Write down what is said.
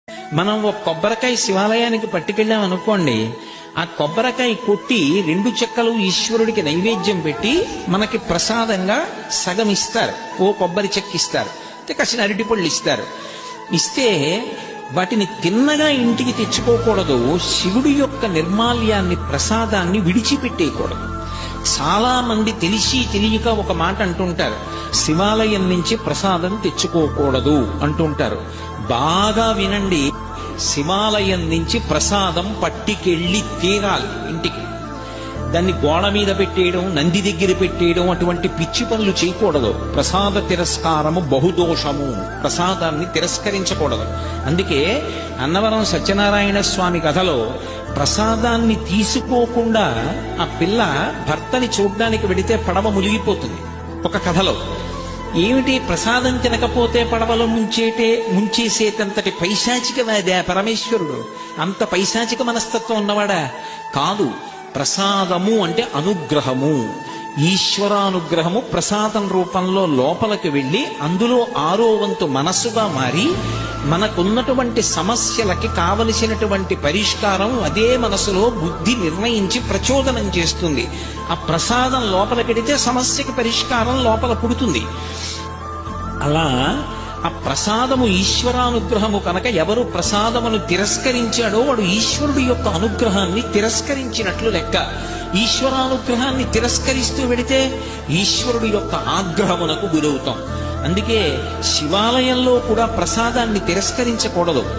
మనం ఒక కొబ్బరికాయ శివాలయానికి పట్టుకెళ్ళాం అనుకోండి, ఆ కొబ్బరికాయ కొట్టి 2 చెక్కలు ఈశ్వరుడికి నైవేద్యం పెట్టి మనకి ప్రసాదంగా సగం ఇస్తారు. ఓ కొబ్బరి చెక్క ఇస్తారు, కాసిన అరటిపళ్ళు ఇస్తారు. ఇస్తే వాటిని తిన్నగా ఇంటికి తెచ్చుకోకూడదు. శివుడి యొక్క నిర్మాల్యాన్ని, ప్రసాదాన్ని విడిచిపెట్టేయకూడదు. చాలా మంది తెలిసి తెలియక ఒక మాట అంటుంటారు, శివాలయం నుంచి ప్రసాదం తెచ్చుకోకూడదు అంటుంటారు. బాగా వినండి, శివాలయం నుంచి ప్రసాదం పట్టికెళ్ళి తీరాలి ఇంటికి. దాన్ని గోడ మీద పెట్టేయడం, నంది దగ్గర పెట్టేయడం, అటువంటి పిచ్చి పనులు చేయకూడదు. ప్రసాద తిరస్కారము బహుదోషము. ప్రసాదాన్ని తిరస్కరించకూడదు. అందుకే అన్నవరం సత్యనారాయణ స్వామి కథలో ప్రసాదాన్ని తీసుకోకుండా ఆ పిల్ల భర్తని చూడ్డానికి వెడితే పడవ మునిగిపోతుంది. ఒక కథలో ఏమిటి, ప్రసాదం తినకపోతే పడవలో ముంచేసేటంతటి పైశాచికవాదా పరమేశ్వరుడు? అంత పైశాచిక మనస్తత్వం ఉన్నవాడా? కాదు. ప్రసాదము అంటే అనుగ్రహము, ఈశ్వరానుగ్రహము ప్రసాదం రూపంలో లోపలికి వెళ్ళి అందులో 6వ వంతు మనస్సుగా మారి మనకున్నటువంటి సమస్యలకి కావలసినటువంటి పరిష్కారం అదే మనసులో బుద్ధి నిర్ణయించి ప్రచోదనం చేస్తుంది. ఆ ప్రసాదం లోపలికెడితే సమస్యకి పరిష్కారం లోపల పుడుతుంది. అలా ఆ ప్రసాదము ఈశ్వరానుగ్రహము కనుక ఎవరు ప్రసాదమును తిరస్కరించాడో వాడు ఈశ్వరుడి యొక్క అనుగ్రహాన్ని తిరస్కరించినట్లు లెక్క. ఈశ్వరానుగ్రహాన్ని తిరస్కరిస్తూ వెడితే ఈశ్వరుడి యొక్క ఆగ్రహమునకు గురవుతాం. అందుకే శివాలయంలో కూడా ప్రసాదాన్ని తిరస్కరించకూడదు.